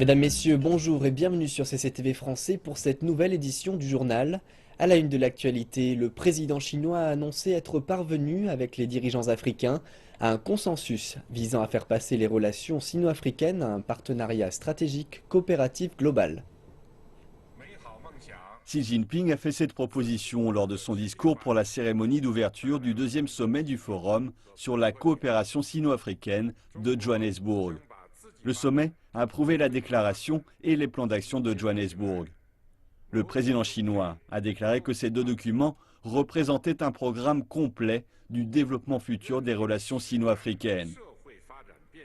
Mesdames, Messieurs, bonjour et bienvenue sur CCTV Français pour cette nouvelle édition du journal. À la une de l'actualité, le président chinois a annoncé être parvenu avec les dirigeants africains à un consensus visant à faire passer les relations sino-africaines à un partenariat stratégique coopératif global. Xi Jinping a fait cette proposition lors de son discours pour la cérémonie d'ouverture du deuxième sommet du Forum sur la coopération sino-africaine de Johannesburg. Le sommet a approuvé la déclaration et les plans d'action de Johannesburg. Le président chinois a déclaré que ces deux documents représentaient un programme complet du développement futur des relations sino-africaines.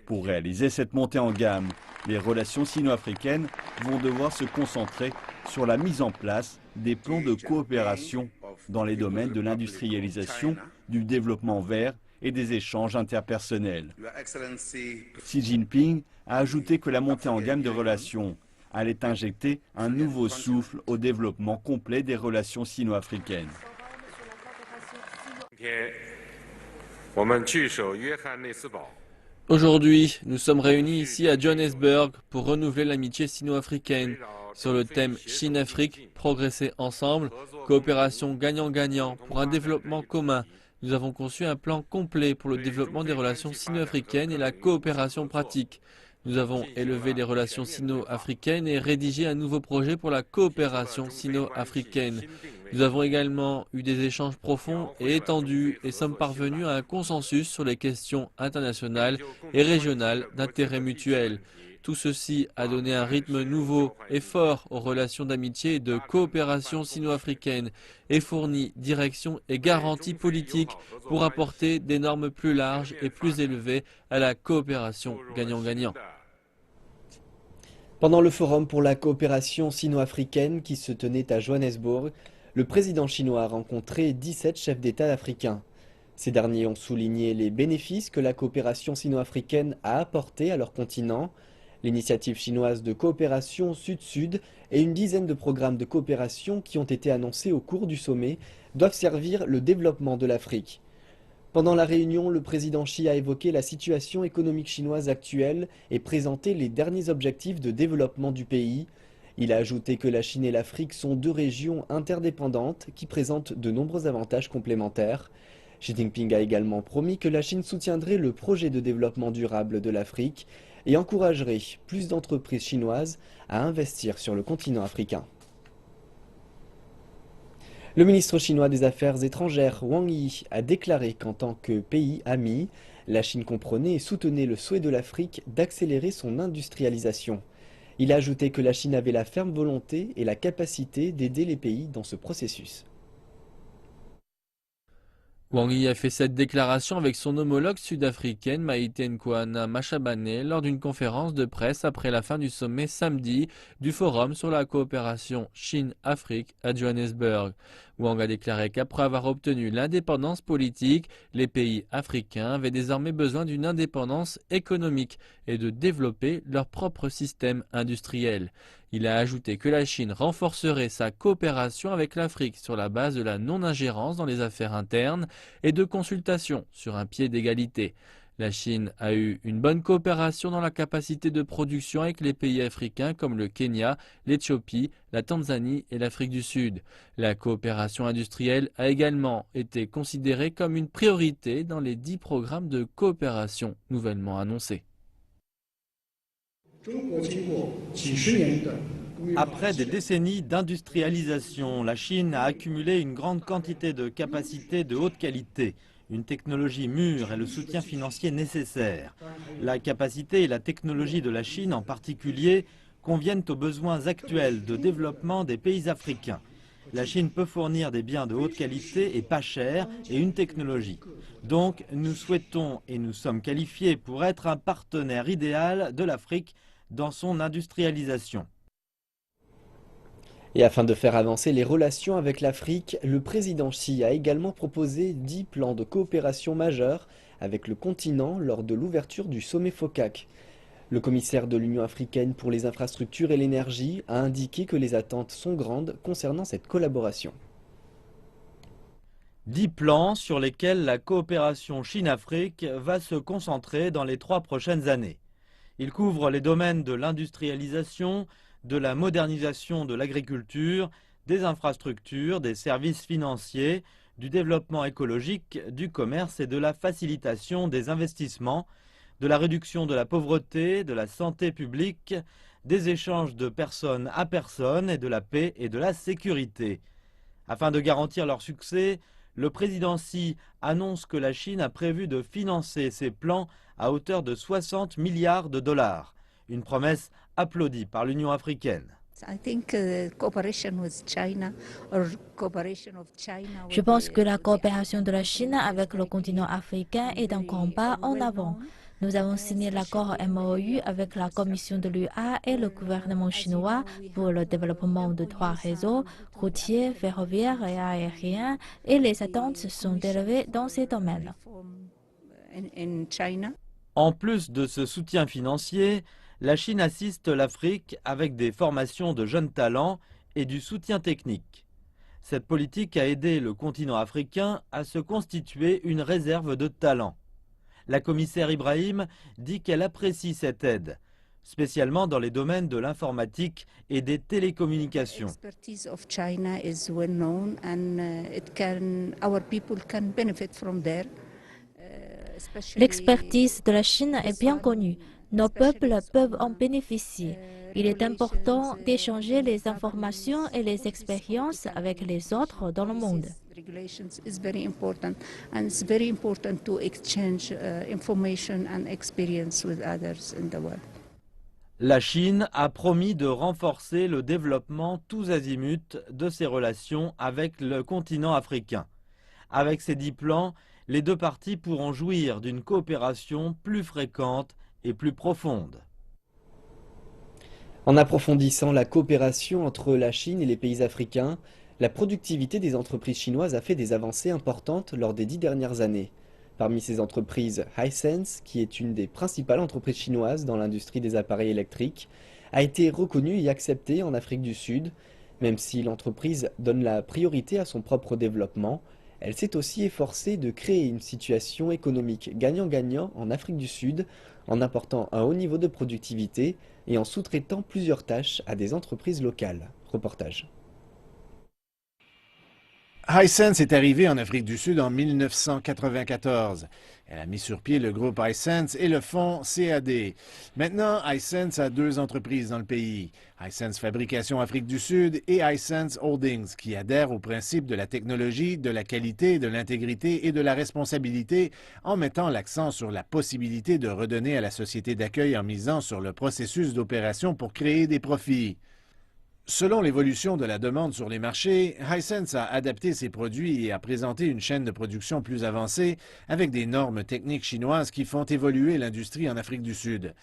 Pour réaliser cette montée en gamme, les relations sino-africaines vont devoir se concentrer sur la mise en place des plans de coopération dans les domaines de l'industrialisation, du développement vert et des échanges interpersonnels. Xi Jinping a ajouté que la montée en gamme de relations allait injecter un nouveau souffle au développement complet des relations sino-africaines. Aujourd'hui, nous sommes réunis ici à Johannesburg pour renouveler l'amitié sino-africaine sur le thème Chine-Afrique, progresser ensemble, coopération gagnant-gagnant pour un développement commun. Nous avons conçu un plan complet pour le développement des relations sino-africaines et la coopération pratique. Nous avons élevé les relations sino-africaines et rédigé un nouveau projet pour la coopération sino-africaine. Nous avons également eu des échanges profonds et étendus et sommes parvenus à un consensus sur les questions internationales et régionales d'intérêt mutuel. Tout ceci a donné un rythme nouveau et fort aux relations d'amitié et de coopération sino-africaine et fourni direction et garanties politiques pour apporter des normes plus larges et plus élevées à la coopération gagnant-gagnant. Pendant le forum pour la coopération sino-africaine qui se tenait à Johannesburg, le président chinois a rencontré 17 chefs d'État africains. Ces derniers ont souligné les bénéfices que la coopération sino-africaine a apportés à leur continent, l'initiative chinoise de coopération Sud-Sud et une dizaine de programmes de coopération qui ont été annoncés au cours du sommet doivent servir le développement de l'Afrique. Pendant la réunion, le président Xi a évoqué la situation économique chinoise actuelle et présenté les derniers objectifs de développement du pays. Il a ajouté que la Chine et l'Afrique sont deux régions interdépendantes qui présentent de nombreux avantages complémentaires. Xi Jinping a également promis que la Chine soutiendrait le projet de développement durable de l'Afrique et encouragerait plus d'entreprises chinoises à investir sur le continent africain. Le ministre chinois des Affaires étrangères, Wang Yi, a déclaré qu'en tant que pays ami, la Chine comprenait et soutenait le souhait de l'Afrique d'accélérer son industrialisation. Il a ajouté que la Chine avait la ferme volonté et la capacité d'aider les pays dans ce processus. Wang Yi a fait cette déclaration avec son homologue sud-africaine Maïté Nkoana Mashabane lors d'une conférence de presse après la fin du sommet samedi du Forum sur la coopération Chine-Afrique à Johannesburg. Wang a déclaré qu'après avoir obtenu l'indépendance politique, les pays africains avaient désormais besoin d'une indépendance économique et de développer leur propre système industriel. Il a ajouté que la Chine renforcerait sa coopération avec l'Afrique sur la base de la non-ingérence dans les affaires internes et de consultation sur un pied d'égalité. La Chine a eu une bonne coopération dans la capacité de production avec les pays africains comme le Kenya, l'Éthiopie, la Tanzanie et l'Afrique du Sud. La coopération industrielle a également été considérée comme une priorité dans les 10 programmes de coopération nouvellement annoncés. Après des décennies d'industrialisation, la Chine a accumulé une grande quantité de capacités de haute qualité, une technologie mûre et le soutien financier nécessaire. La capacité et la technologie de la Chine en particulier conviennent aux besoins actuels de développement des pays africains. La Chine peut fournir des biens de haute qualité et pas chers et une technologie. Donc nous souhaitons et nous sommes qualifiés pour être un partenaire idéal de l'Afrique dans son industrialisation. Et afin de faire avancer les relations avec l'Afrique, le président Xi a également proposé 10 plans de coopération majeurs avec le continent lors de l'ouverture du sommet FOCAC. Le commissaire de l'Union africaine pour les infrastructures et l'énergie a indiqué que les attentes sont grandes concernant cette collaboration. 10 plans sur lesquels la coopération Chine-Afrique va se concentrer dans les 3 prochaines années. Il couvre les domaines de l'industrialisation, de la modernisation de l'agriculture, des infrastructures, des services financiers, du développement écologique, du commerce et de la facilitation des investissements, de la réduction de la pauvreté, de la santé publique, des échanges de personne à personne et de la paix et de la sécurité. Afin de garantir leur succès, le président Xi annonce que la Chine a prévu de financer ses plans à hauteur de 60 milliards de dollars, une promesse applaudie par l'Union africaine. Je pense que la coopération de la Chine avec le continent africain est un combat en avant. Nous avons signé l'accord MOU avec la Commission de l'UA et le gouvernement chinois pour le développement de 3 réseaux routiers, ferroviaires et aériens, et les attentes sont élevées dans ces domaines. En plus de ce soutien financier, la Chine assiste l'Afrique avec des formations de jeunes talents et du soutien technique. Cette politique a aidé le continent africain à se constituer une réserve de talents. La commissaire Ibrahim dit qu'elle apprécie cette aide, spécialement dans les domaines de l'informatique et des télécommunications. L'expertise de la Chine est bien connue. Nos peuples peuvent en bénéficier. Il est important d'échanger les informations et les expériences avec les autres dans le monde. La Chine a promis de renforcer le développement tous azimuts de ses relations avec le continent africain. Avec ces 10 plans, les deux parties pourront jouir d'une coopération plus fréquente et plus profonde. En approfondissant la coopération entre la Chine et les pays africains, la productivité des entreprises chinoises a fait des avancées importantes lors des 10 dernières années. Parmi ces entreprises, Hisense, qui est une des principales entreprises chinoises dans l'industrie des appareils électriques, a été reconnue et acceptée en Afrique du Sud. Même si l'entreprise donne la priorité à son propre développement, elle s'est aussi efforcée de créer une situation économique gagnant-gagnant en Afrique du Sud, en apportant un haut niveau de productivité et en sous-traitant plusieurs tâches à des entreprises locales. Reportage. Hisense est arrivée en Afrique du Sud en 1994. Elle a mis sur pied le groupe Hisense et le fonds CAD. Maintenant, Hisense a 2 entreprises dans le pays. Hisense Fabrication Afrique du Sud et Hisense Holdings, qui adhèrent au principe de la technologie, de la qualité, de l'intégrité et de la responsabilité, en mettant l'accent sur la possibilité de redonner à la société d'accueil en misant sur le processus d'opération pour créer des profits. Selon l'évolution de la demande sur les marchés, Hisense a adapté ses produits et a présenté une chaîne de production plus avancée avec des normes techniques chinoises qui font évoluer l'industrie en Afrique du Sud.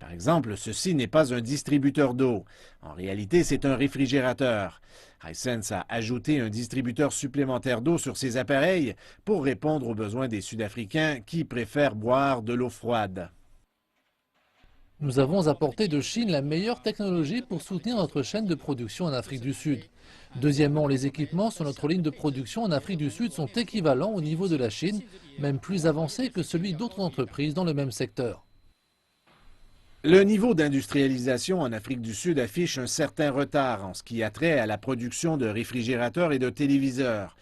Par exemple, ceci n'est pas un distributeur d'eau. En réalité, c'est un réfrigérateur. Hisense a ajouté un distributeur supplémentaire d'eau sur ses appareils pour répondre aux besoins des Sud-Africains qui préfèrent boire de l'eau froide. Nous avons apporté de Chine la meilleure technologie pour soutenir notre chaîne de production en Afrique du Sud. Deuxièmement, les équipements sur notre ligne de production en Afrique du Sud sont équivalents au niveau de la Chine, même plus avancés que celui d'autres entreprises dans le même secteur. Le niveau d'industrialisation en Afrique du Sud affiche un certain retard en ce qui a trait à la production de réfrigérateurs et de téléviseurs.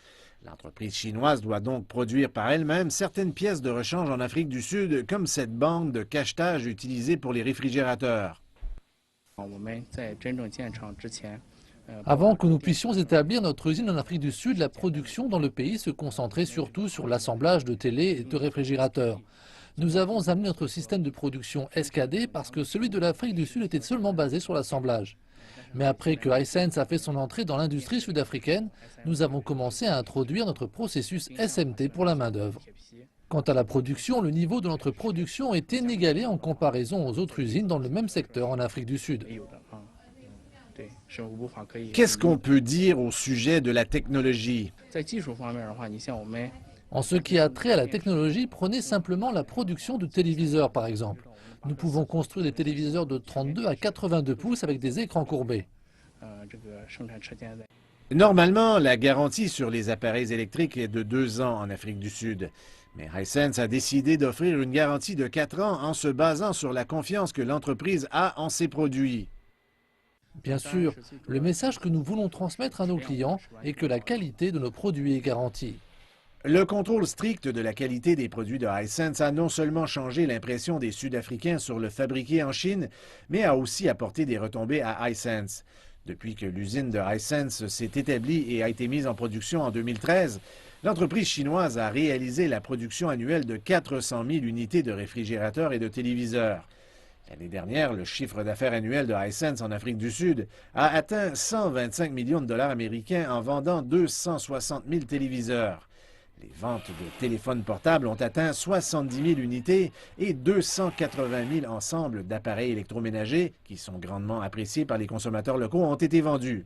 L'entreprise chinoise doit donc produire par elle-même certaines pièces de rechange en Afrique du Sud, comme cette bande de cachetage utilisée pour les réfrigérateurs. Avant que nous puissions établir notre usine en Afrique du Sud, la production dans le pays se concentrait surtout sur l'assemblage de télé et de réfrigérateurs. Nous avons amené notre système de production SKD parce que celui de l'Afrique du Sud était seulement basé sur l'assemblage. Mais après que Hisense a fait son entrée dans l'industrie sud-africaine, nous avons commencé à introduire notre processus SMT pour la main-d'œuvre. Quant à la production, le niveau de notre production est inégalé en comparaison aux autres usines dans le même secteur en Afrique du Sud. Qu'est-ce qu'on peut dire au sujet de la technologie? En ce qui a trait à la technologie, prenez simplement la production de téléviseurs par exemple. Nous pouvons construire des téléviseurs de 32 à 82 pouces avec des écrans courbés. Normalement, la garantie sur les appareils électriques est de 2 ans en Afrique du Sud. Mais Hisense a décidé d'offrir une garantie de 4 ans en se basant sur la confiance que l'entreprise a en ses produits. Bien sûr, le message que nous voulons transmettre à nos clients est que la qualité de nos produits est garantie. Le contrôle strict de la qualité des produits de Hisense a non seulement changé l'impression des Sud-Africains sur le fabriqué en Chine, mais a aussi apporté des retombées à Hisense. Depuis que l'usine de Hisense s'est établie et a été mise en production en 2013, l'entreprise chinoise a réalisé la production annuelle de 400 000 unités de réfrigérateurs et de téléviseurs. L'année dernière, le chiffre d'affaires annuel de Hisense en Afrique du Sud a atteint 125 millions de dollars américains en vendant 260 000 téléviseurs. Les ventes de téléphones portables ont atteint 70 000 unités et 280 000 ensembles d'appareils électroménagers, qui sont grandement appréciés par les consommateurs locaux, ont été vendus.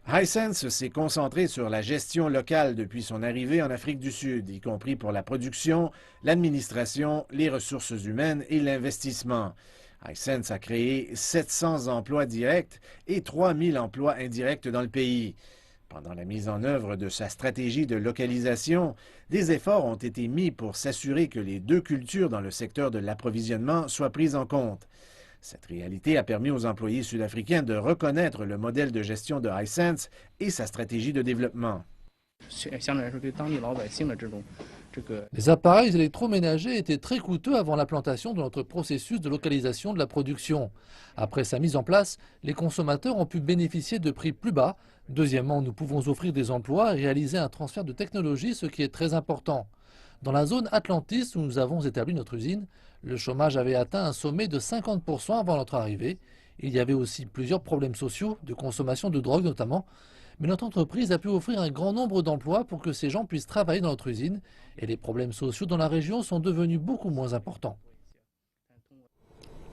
Hisense s'est concentré sur la gestion locale depuis son arrivée en Afrique du Sud, y compris pour la production, l'administration, les ressources humaines et l'investissement. Hisense a créé 700 emplois directs et 3 000 emplois indirects dans le pays. Pendant la mise en œuvre de sa stratégie de localisation, des efforts ont été mis pour s'assurer que les deux cultures dans le secteur de l'approvisionnement soient prises en compte. Cette réalité a permis aux employés sud-africains de reconnaître le modèle de gestion de Hisense et sa stratégie de développement. Les appareils électroménagers étaient très coûteux avant l'implantation de notre processus de localisation de la production. Après sa mise en place, les consommateurs ont pu bénéficier de prix plus bas. Deuxièmement, nous pouvons offrir des emplois et réaliser un transfert de technologie, ce qui est très important. Dans la zone Atlantis où nous avons établi notre usine, le chômage avait atteint un sommet de 50% avant notre arrivée. Il y avait aussi plusieurs problèmes sociaux, de consommation de drogue notamment. Mais notre entreprise a pu offrir un grand nombre d'emplois pour que ces gens puissent travailler dans notre usine et les problèmes sociaux dans la région sont devenus beaucoup moins importants.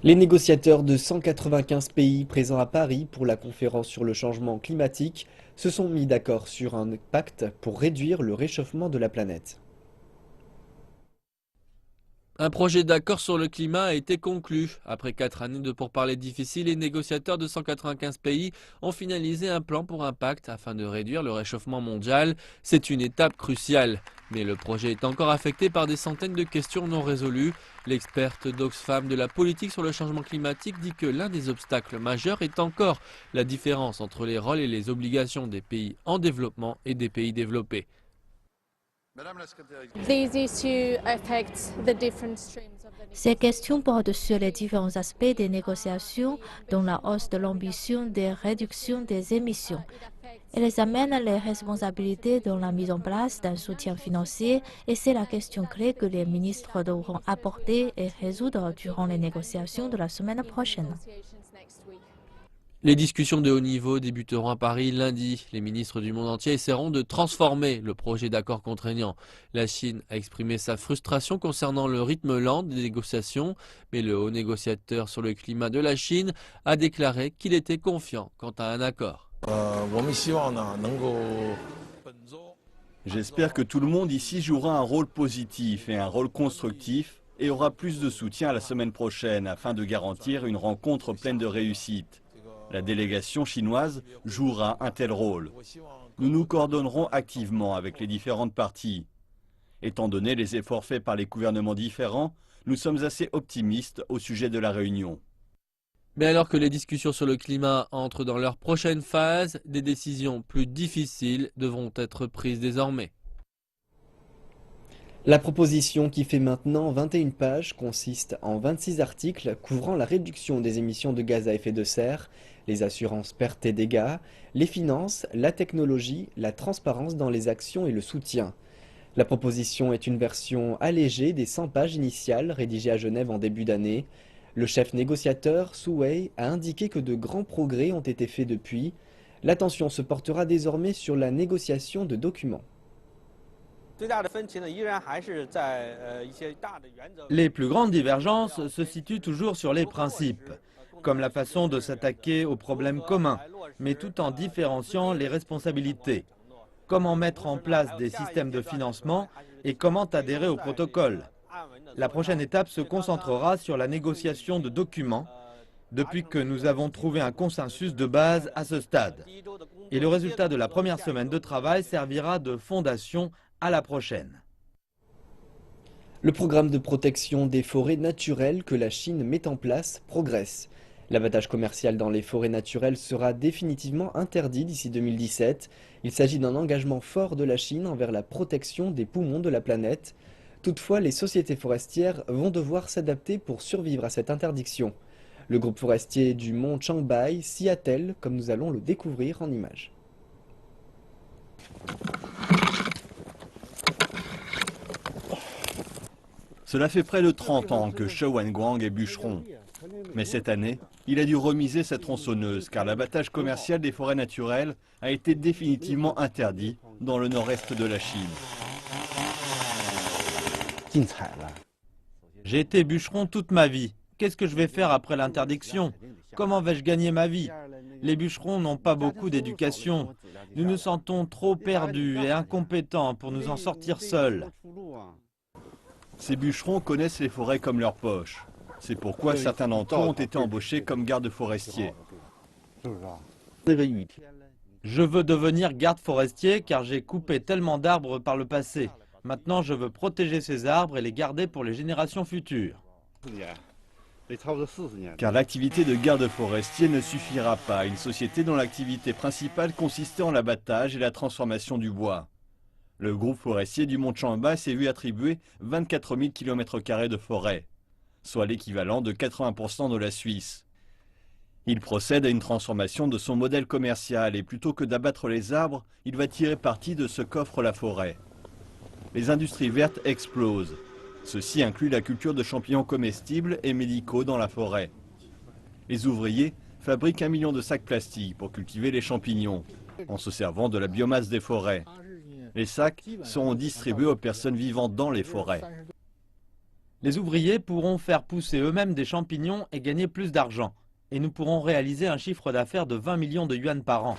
Les négociateurs de 195 pays présents à Paris pour la conférence sur le changement climatique se sont mis d'accord sur un pacte pour réduire le réchauffement de la planète. Un projet d'accord sur le climat a été conclu. Après 4 années de pourparlers difficiles, les négociateurs de 195 pays ont finalisé un plan pour un pacte afin de réduire le réchauffement mondial. C'est une étape cruciale. Mais le projet est encore affecté par des centaines de questions non résolues. L'experte d'Oxfam de la politique sur le changement climatique dit que l'un des obstacles majeurs est encore la différence entre les rôles et les obligations des pays en développement et des pays développés. Ces questions portent sur les différents aspects des négociations, dont la hausse de l'ambition des réductions des émissions. Elles amènent les responsabilités dans la mise en place d'un soutien financier et c'est la question clé que les ministres devront apporter et résoudre durant les négociations de la semaine prochaine. Les discussions de haut niveau débuteront à Paris lundi. Les ministres du monde entier essaieront de transformer le projet d'accord contraignant. La Chine a exprimé sa frustration concernant le rythme lent des négociations, mais le haut négociateur sur le climat de la Chine a déclaré qu'il était confiant quant à un accord. J'espère que tout le monde ici jouera un rôle positif et un rôle constructif et aura plus de soutien la semaine prochaine afin de garantir une rencontre pleine de réussite. La délégation chinoise jouera un tel rôle. Nous nous coordonnerons activement avec les différentes parties. Étant donné les efforts faits par les gouvernements différents, nous sommes assez optimistes au sujet de la réunion. Mais alors que les discussions sur le climat entrent dans leur prochaine phase, des décisions plus difficiles devront être prises désormais. La proposition qui fait maintenant 21 pages consiste en 26 articles couvrant la réduction des émissions de gaz à effet de serre, les assurances pertes et dégâts, les finances, la technologie, la transparence dans les actions et le soutien. La proposition est une version allégée des 100 pages initiales rédigées à Genève en début d'année. Le chef négociateur, Su Wei, a indiqué que de grands progrès ont été faits depuis. L'attention se portera désormais sur la négociation de documents. Les plus grandes divergences se situent toujours sur les principes, comme la façon de s'attaquer aux problèmes communs, mais tout en différenciant les responsabilités. Comment mettre en place des systèmes de financement et comment adhérer au protocole. La prochaine étape se concentrera sur la négociation de documents, depuis que nous avons trouvé un consensus de base à ce stade. Et le résultat de la première semaine de travail servira de fondation à la prochaine. Le programme de protection des forêts naturelles que la Chine met en place progresse. L'abattage commercial dans les forêts naturelles sera définitivement interdit d'ici 2017. Il s'agit d'un engagement fort de la Chine envers la protection des poumons de la planète. Toutefois, les sociétés forestières vont devoir s'adapter pour survivre à cette interdiction. Le groupe forestier du mont Changbai s'y attelle, comme nous allons le découvrir en images. Cela fait près de 30 ans que Shou Wenguang est bûcheron. Mais cette année, il a dû remiser sa tronçonneuse car l'abattage commercial des forêts naturelles a été définitivement interdit dans le nord-est de la Chine. J'ai été bûcheron toute ma vie. Qu'est-ce que je vais faire après l'interdiction? Comment vais-je gagner ma vie? Les bûcherons n'ont pas beaucoup d'éducation. Nous nous sentons trop perdus et incompétents pour nous en sortir seuls. Ces bûcherons connaissent les forêts comme leur poche. C'est pourquoi certains d'entre eux ont été embauchés comme gardes forestiers. Je veux devenir garde forestier car j'ai coupé tellement d'arbres par le passé. Maintenant, je veux protéger ces arbres et les garder pour les générations futures. Car l'activité de garde forestier ne suffira pas à une société dont l'activité principale consistait en l'abattage et la transformation du bois. Le groupe forestier du mont Changbai s'est vu attribuer 24 000 km² de forêt, soit l'équivalent de 80% de la Suisse. Il procède à une transformation de son modèle commercial et plutôt que d'abattre les arbres, il va tirer parti de ce qu'offre la forêt. Les industries vertes explosent. Ceci inclut la culture de champignons comestibles et médicaux dans la forêt. Les ouvriers fabriquent 1 million de sacs plastiques pour cultiver les champignons, en se servant de la biomasse des forêts. Les sacs seront distribués aux personnes vivant dans les forêts. Les ouvriers pourront faire pousser eux-mêmes des champignons et gagner plus d'argent. Et nous pourrons réaliser un chiffre d'affaires de 20 millions de yuan par an.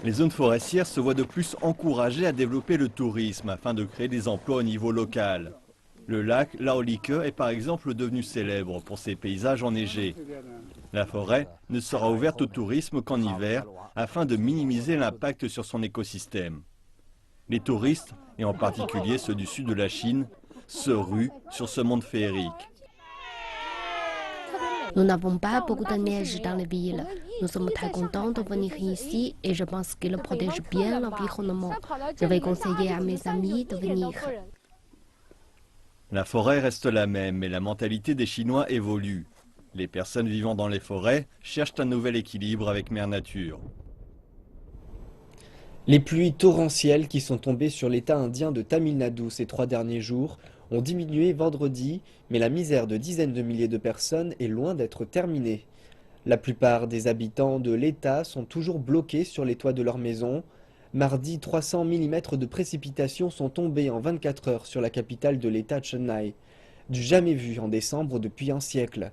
Les zones forestières se voient de plus encouragées à développer le tourisme afin de créer des emplois au niveau local. Le lac Laolike est par exemple devenu célèbre pour ses paysages enneigés. La forêt ne sera ouverte au tourisme qu'en hiver afin de minimiser l'impact sur son écosystème. Les touristes, et en particulier ceux du sud de la Chine, se ruent sur ce monde féerique. Nous n'avons pas beaucoup de neige dans les villes. Nous sommes très contents de venir ici et je pense qu'il protège bien l'environnement. Je vais conseiller à mes amis de venir. La forêt reste la même, mais la mentalité des Chinois évolue. Les personnes vivant dans les forêts cherchent un nouvel équilibre avec Mère Nature. Les pluies torrentielles qui sont tombées sur l'État indien de Tamil Nadu ces 3 derniers jours ont diminué vendredi, mais la misère de dizaines de milliers de personnes est loin d'être terminée. La plupart des habitants de l'État sont toujours bloqués sur les toits de leurs maisons. Mardi, 300 mm de précipitations sont tombées en 24 heures sur la capitale de l'État, Chennai, du jamais vu en décembre depuis un siècle.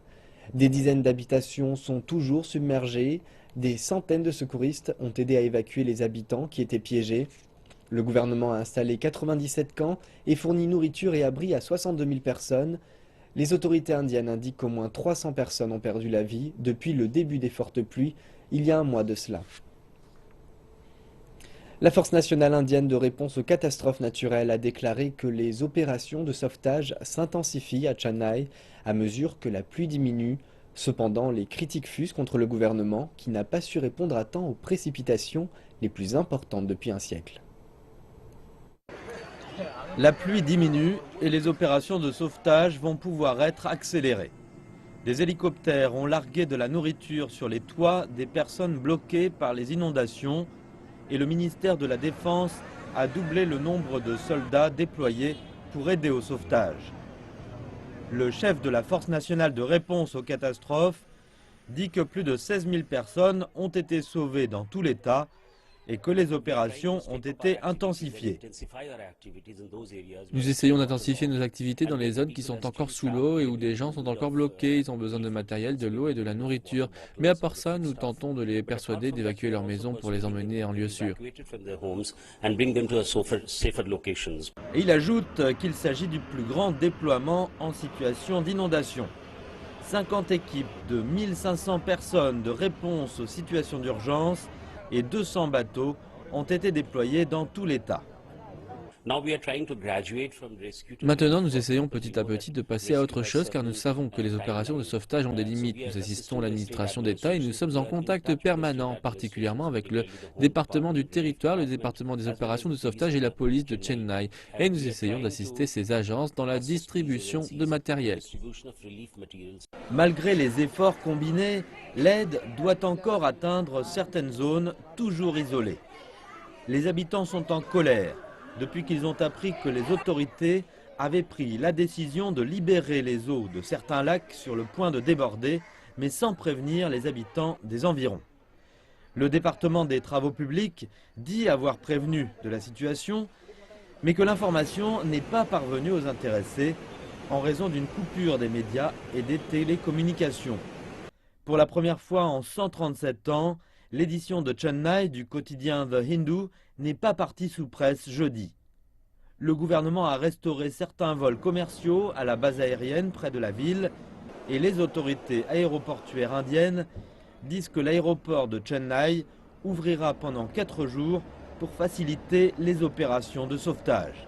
Des dizaines d'habitations sont toujours submergées. Des centaines de secouristes ont aidé à évacuer les habitants qui étaient piégés. Le gouvernement a installé 97 camps et fourni nourriture et abri à 62 000 personnes. Les autorités indiennes indiquent qu'au moins 300 personnes ont perdu la vie depuis le début des fortes pluies, il y a un mois de cela. La Force nationale indienne de réponse aux catastrophes naturelles a déclaré que les opérations de sauvetage s'intensifient à Chennai à mesure que la pluie diminue. Cependant, les critiques fusent contre le gouvernement qui n'a pas su répondre à temps aux précipitations les plus importantes depuis un siècle. La pluie diminue et les opérations de sauvetage vont pouvoir être accélérées. Des hélicoptères ont largué de la nourriture sur les toits des personnes bloquées par les inondations et le ministère de la Défense a doublé le nombre de soldats déployés pour aider au sauvetage. Le chef de la Force nationale de réponse aux catastrophes dit que plus de 16 000 personnes ont été sauvées dans tout l'État et que les opérations ont été intensifiées. Nous essayons d'intensifier nos activités dans les zones qui sont encore sous l'eau et où des gens sont encore bloqués. Ils ont besoin de matériel, de l'eau et de la nourriture. Mais à part ça, nous tentons de les persuader d'évacuer leur maison pour les emmener en lieu sûr. Et il ajoute qu'il s'agit du plus grand déploiement en situation d'inondation. 50 équipes de 1500 personnes de réponse aux situations d'urgence et 200 bateaux ont été déployés dans tout l'État. Maintenant, nous essayons petit à petit de passer à autre chose car nous savons que les opérations de sauvetage ont des limites. Nous assistons l'administration d'État et nous sommes en contact permanent, particulièrement avec le département du territoire, le département des opérations de sauvetage et la police de Chennai. Et nous essayons d'assister ces agences dans la distribution de matériel. Malgré les efforts combinés, l'aide doit encore atteindre certaines zones toujours isolées. Les habitants sont en colère depuis qu'ils ont appris que les autorités avaient pris la décision de libérer les eaux de certains lacs sur le point de déborder, mais sans prévenir les habitants des environs. Le département des travaux publics dit avoir prévenu de la situation, mais que l'information n'est pas parvenue aux intéressés en raison d'une coupure des médias et des télécommunications. Pour la première fois en 137 ans, l'édition de Chennai du quotidien The Hindu n'est pas partie sous presse jeudi. Le gouvernement a restauré certains vols commerciaux à la base aérienne près de la ville et les autorités aéroportuaires indiennes disent que l'aéroport de Chennai ouvrira pendant 4 jours pour faciliter les opérations de sauvetage.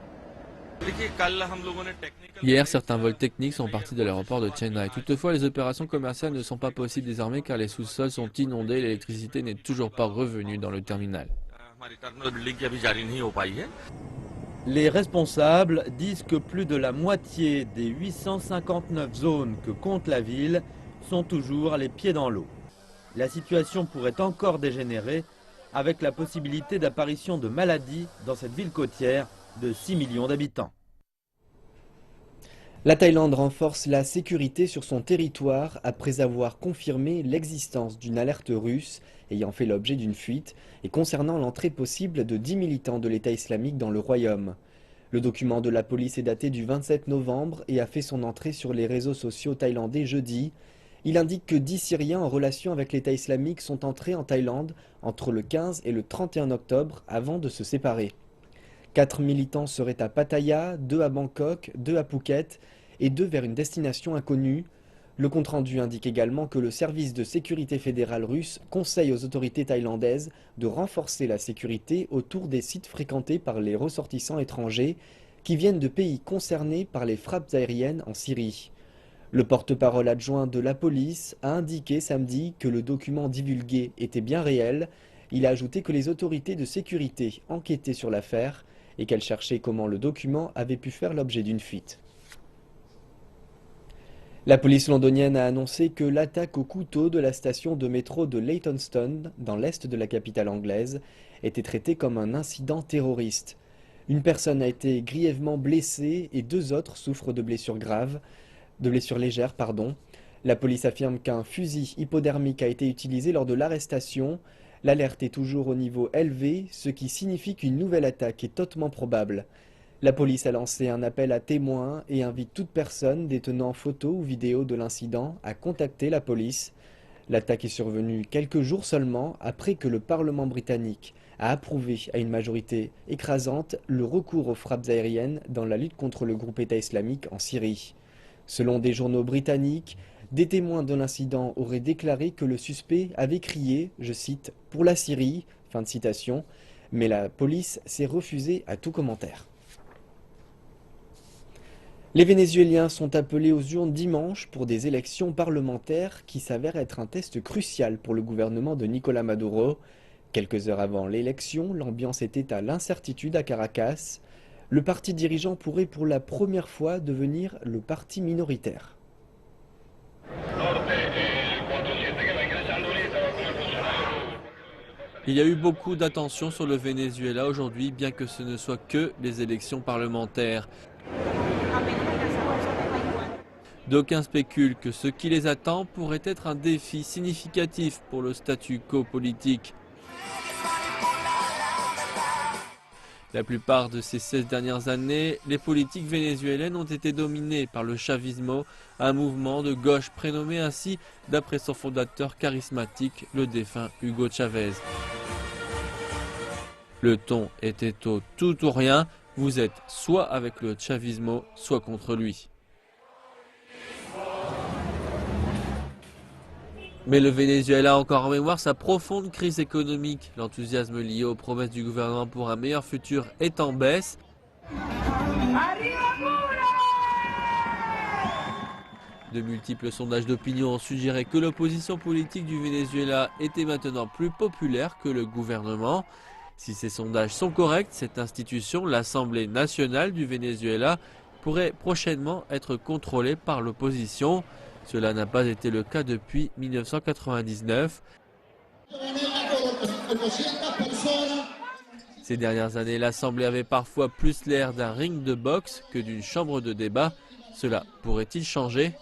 Hier, certains vols techniques sont partis de l'aéroport de Chennai. Toutefois, les opérations commerciales ne sont pas possibles désormais car les sous-sols sont inondés et l'électricité n'est toujours pas revenue dans le terminal. Les responsables disent que plus de la moitié des 859 zones que compte la ville sont toujours les pieds dans l'eau. La situation pourrait encore dégénérer avec la possibilité d'apparition de maladies dans cette ville côtière de 6 millions d'habitants. La Thaïlande renforce la sécurité sur son territoire après avoir confirmé l'existence d'une alerte russe ayant fait l'objet d'une fuite et concernant l'entrée possible de 10 militants de l'État islamique dans le royaume. Le document de la police est daté du 27 novembre et a fait son entrée sur les réseaux sociaux thaïlandais jeudi. Il indique que 10 Syriens en relation avec l'État islamique sont entrés en Thaïlande entre le 15 et le 31 octobre avant de se séparer. 4 militants seraient à Pattaya, 2 à Bangkok, 2 à Phuket et 2 vers une destination inconnue. Le compte-rendu indique également que le service de sécurité fédéral russe conseille aux autorités thaïlandaises de renforcer la sécurité autour des sites fréquentés par les ressortissants étrangers qui viennent de pays concernés par les frappes aériennes en Syrie. Le porte-parole adjoint de la police a indiqué samedi que le document divulgué était bien réel. Il a ajouté que les autorités de sécurité enquêtaient sur l'affaire et qu'elles cherchaient comment le document avait pu faire l'objet d'une fuite. La police londonienne a annoncé que l'attaque au couteau de la station de métro de Leytonstone, dans l'est de la capitale anglaise, était traitée comme un incident terroriste. Une personne a été grièvement blessée et 2 autres souffrent de blessures légères. La police affirme qu'un fusil hypodermique a été utilisé lors de l'arrestation. L'alerte est toujours au niveau élevé, ce qui signifie qu'une nouvelle attaque est hautement probable. La police a lancé un appel à témoins et invite toute personne détenant photos ou vidéos de l'incident à contacter la police. L'attaque est survenue quelques jours seulement après que le Parlement britannique a approuvé à une majorité écrasante le recours aux frappes aériennes dans la lutte contre le groupe État islamique en Syrie. Selon des journaux britanniques, des témoins de l'incident auraient déclaré que le suspect avait crié, je cite, « pour la Syrie », fin de citation, mais la police s'est refusée à tout commentaire. Les Vénézuéliens sont appelés aux urnes dimanche pour des élections parlementaires qui s'avèrent être un test crucial pour le gouvernement de Nicolás Maduro. Quelques heures avant l'élection, l'ambiance était à l'incertitude à Caracas. Le parti dirigeant pourrait pour la première fois devenir le parti minoritaire. Il y a eu beaucoup d'attention sur le Venezuela aujourd'hui, bien que ce ne soit que les élections parlementaires. D'aucuns spéculent que ce qui les attend pourrait être un défi significatif pour le statu quo politique. La plupart de ces 16 dernières années, les politiques vénézuéliennes ont été dominées par le chavismo, un mouvement de gauche prénommé ainsi d'après son fondateur charismatique, le défunt Hugo Chavez. Le ton était au tout ou rien, vous êtes soit avec le chavismo, soit contre lui. Mais le Venezuela a encore en mémoire sa profonde crise économique. L'enthousiasme lié aux promesses du gouvernement pour un meilleur futur est en baisse. De multiples sondages d'opinion ont suggéré que l'opposition politique du Venezuela était maintenant plus populaire que le gouvernement. Si ces sondages sont corrects, cette institution, l'Assemblée nationale du Venezuela, pourrait prochainement être contrôlée par l'opposition. Cela n'a pas été le cas depuis 1999. Ces dernières années, l'Assemblée avait parfois plus l'air d'un ring de boxe que d'une chambre de débat. Cela pourrait-il changer ?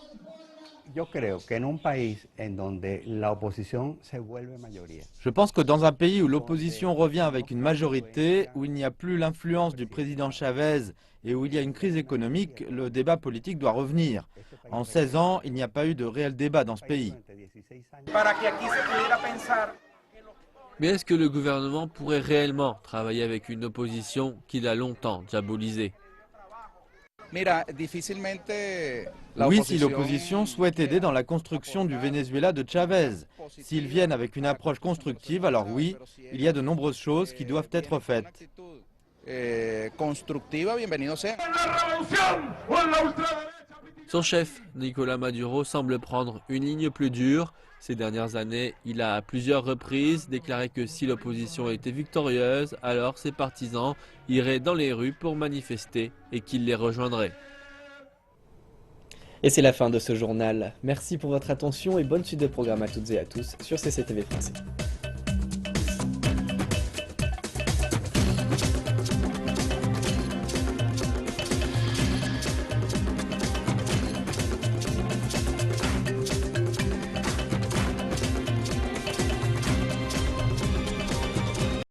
Je pense que dans un pays où l'opposition revient avec une majorité, où il n'y a plus l'influence du président Chavez et où il y a une crise économique, le débat politique doit revenir. En 16 ans, il n'y a pas eu de réel débat dans ce pays. Mais est-ce que le gouvernement pourrait réellement travailler avec une opposition qu'il a longtemps diabolisée ? Oui, si l'opposition souhaite aider dans la construction du Venezuela de Chavez. S'ils viennent avec une approche constructive, alors oui, il y a de nombreuses choses qui doivent être faites. Son chef, Nicolás Maduro, semble prendre une ligne plus dure. Ces dernières années, il a à plusieurs reprises déclaré que si l'opposition était victorieuse, alors ses partisans iraient dans les rues pour manifester et qu'il les rejoindrait. Et c'est la fin de ce journal. Merci pour votre attention et bonne suite de programme à toutes et à tous sur CCTV Français.